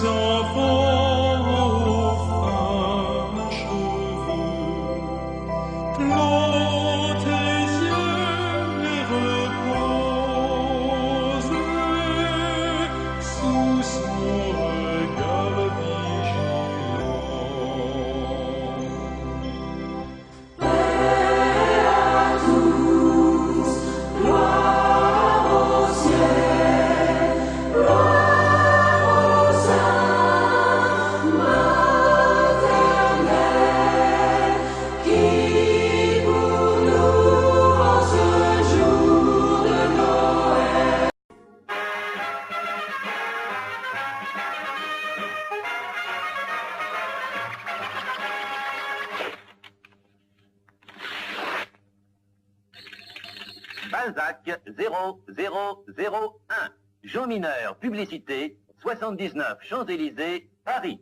enfants aux fins cheveux, clos tes yeux et repose sous son regard vigilant. Paix à tous, gloire au ciel, gloire au sein maternel, qui pour nous en ce jour de Noël. Balzac 0001. Jean Mineur, publicité, 79 Champs-Élysées, Paris.